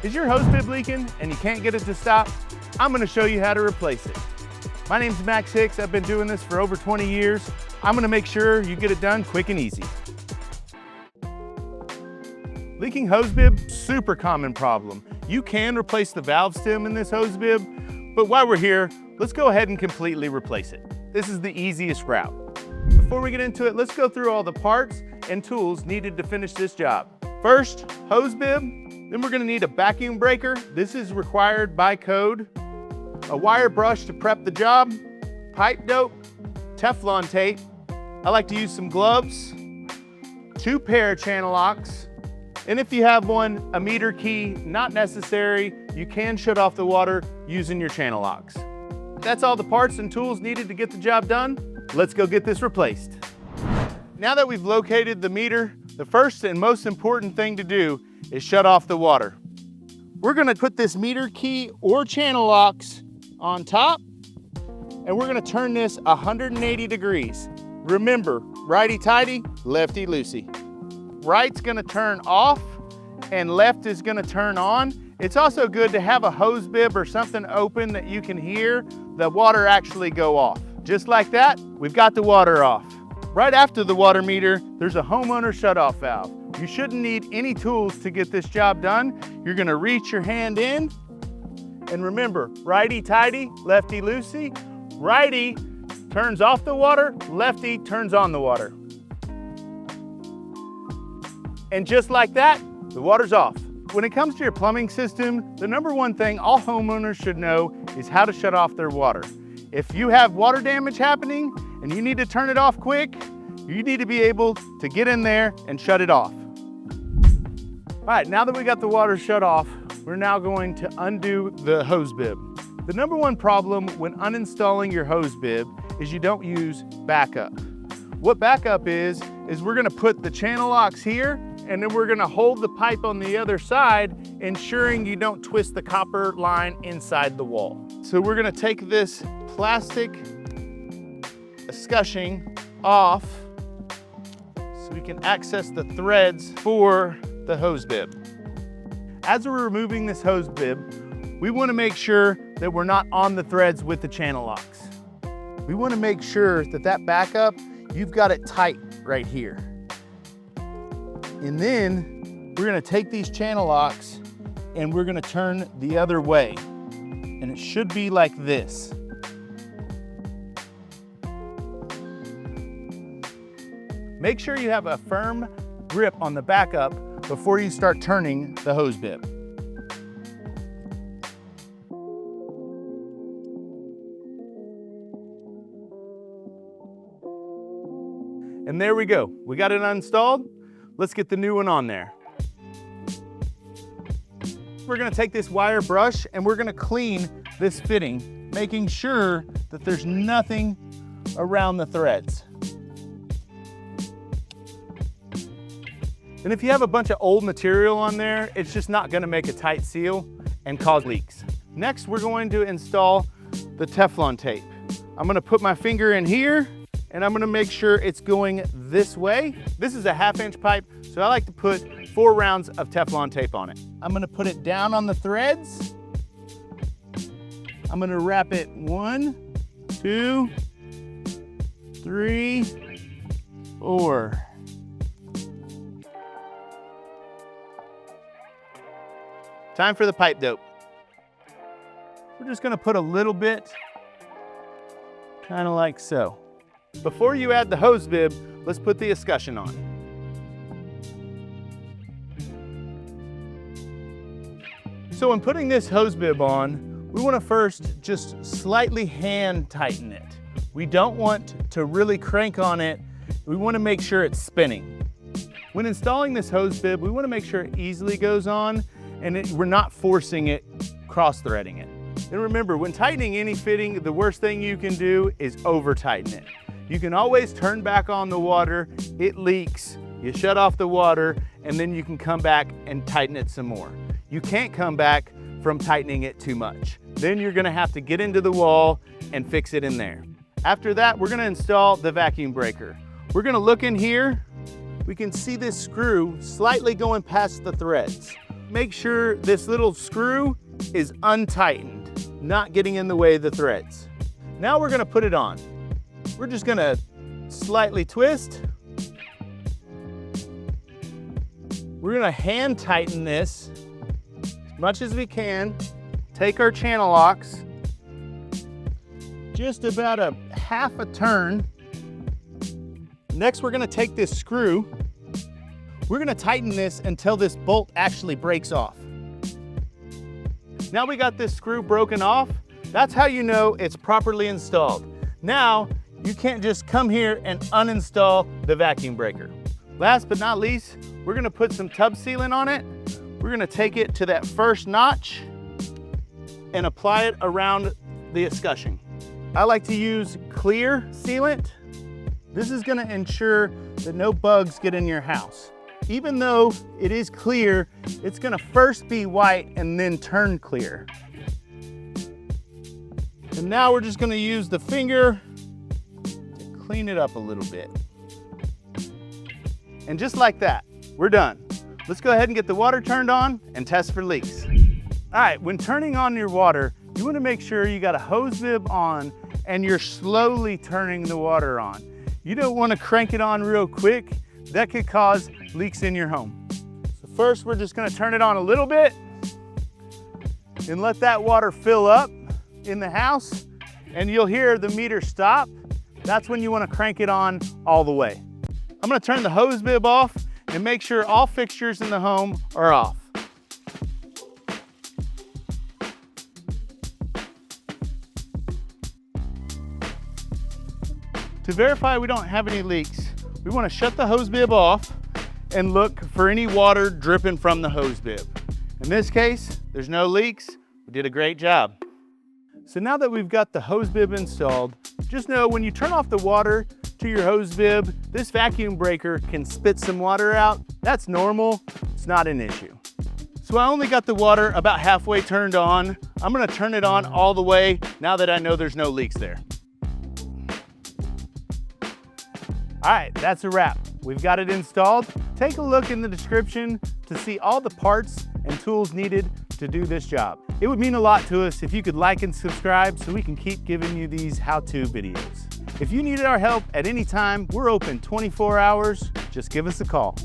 Is your hose bib leaking and you can't get it to stop? I'm gonna show you how to replace it. My name's Max Hicks. I've been doing this for over 20 years. I'm gonna make sure you get it done quick and easy. Leaking hose bib, super common problem. You can replace the valve stem in this hose bib, but while we're here, let's go ahead and completely replace it. This is the easiest route. Before we get into it, let's go through all the parts and tools needed to finish this job. First, hose bib. Then we're gonna need a vacuum breaker. This is required by code. A wire brush to prep the job. Pipe dope, Teflon tape. I like to use some gloves. 2 pair of channel locks. And if you have one, a meter key, not necessary. You can shut off the water using your channel locks. That's all the parts and tools needed to get the job done. Let's go get this replaced. Now that we've located the meter, the first and most important thing to do is shut off the water. We're gonna put this meter key or channel locks on top, and we're gonna turn this 180 degrees. Remember, righty-tighty, lefty-loosey. Right's gonna turn off and left is gonna turn on. It's also good to have a hose bib or something open that you can hear the water actually go off. Just like that, we've got the water off. Right after the water meter, there's a homeowner shutoff valve. You shouldn't need any tools to get this job done. You're gonna reach your hand in, and remember, righty-tighty, lefty-loosey. Righty turns off the water, lefty turns on the water. And just like that, the water's off. When it comes to your plumbing system, the number one thing all homeowners should know is how to shut off their water. If you have water damage happening and you need to turn it off quick, you need to be able to get in there and shut it off. All right, now that we got the water shut off, we're now going to undo the hose bib. The number one problem when uninstalling your hose bib is you don't use backup. What backup is we're gonna put the channel locks here, and then we're gonna hold the pipe on the other side, ensuring you don't twist the copper line inside the wall. So we're gonna take this plastic escutching off so we can access the threads for the hose bib. As we're removing this hose bib, we wanna make sure that we're not on the threads with the channel locks. We wanna make sure that that backup, you've got it tight right here. And then we're gonna take these channel locks and we're gonna turn the other way. And it should be like this. Make sure you have a firm grip on the backup before you start turning the hose bib. And there we go. We got it installed. Let's get the new one on there. We're gonna take this wire brush and we're gonna clean this fitting, making sure that there's nothing around the threads. And if you have a bunch of old material on there, it's just not gonna make a tight seal and cause leaks. Next, we're going to install the Teflon tape. I'm gonna put my finger in here and I'm gonna make sure it's going this way. This is a 1/2-inch pipe, so I like to put 4 rounds of Teflon tape on it. I'm gonna put it down on the threads. I'm gonna wrap it 1, 2, 3, 4. Time for the pipe dope. We're just gonna put a little bit, kind of like so. Before you add the hose bib, let's put the escutcheon on. So when putting this hose bib on, we want to first just slightly hand tighten it. We don't want to really crank on it. We want to make sure it's spinning. When installing this hose bib, we want to make sure it easily goes on and we're not forcing it, cross-threading it. And remember, when tightening any fitting, the worst thing you can do is over-tighten it. You can always turn back on the water, it leaks, you shut off the water, and then you can come back and tighten it some more. You can't come back from tightening it too much. Then you're gonna have to get into the wall and fix it in there. After that, we're gonna install the vacuum breaker. We're gonna look in here. We can see this screw slightly going past the threads. make sure this little screw is untightened, not getting in the way of the threads. Now we're gonna put it on. We're just gonna slightly twist. We're gonna hand tighten this as much as we can. Take our channel locks, just about a half a turn. Next, we're gonna take this screw. We're gonna tighten this until this bolt actually breaks off. Now we got this screw broken off. That's how you know it's properly installed. Now, you can't just come here and uninstall the vacuum breaker. Last but not least, we're gonna put some tub sealant on it. We're gonna take it to that first notch and apply it around the escutcheon. I like to use clear sealant. This is gonna ensure that no bugs get in your house. Even though it is clear, it's gonna first be white and then turn clear. And now we're just gonna use the finger to clean it up a little bit. And just like that, we're done. Let's go ahead and get the water turned on and test for leaks. All right, when turning on your water, you wanna make sure you got a hose bib on and you're slowly turning the water on. You don't wanna crank it on real quick. That could cause leaks in your home. So first, we're just gonna turn it on a little bit and let that water fill up in the house, and you'll hear the meter stop. That's when you wanna crank it on all the way. I'm gonna turn the hose bib off and make sure all fixtures in the home are off. To verify we don't have any leaks, we want to shut the hose bib off and look for any water dripping from the hose bib. In this case, there's no leaks. We did a great job. So now that we've got the hose bib installed, just know when you turn off the water to your hose bib, this vacuum breaker can spit some water out. That's normal, it's not an issue. So I only got the water about halfway turned on. I'm gonna turn it on all the way now that I know there's no leaks there. All right, that's a wrap. We've got it installed. Take a look in the description to see all the parts and tools needed to do this job. It would mean a lot to us if you could like and subscribe so we can keep giving you these how-to videos. If you needed our help at any time, we're open 24 hours. Just give us a call.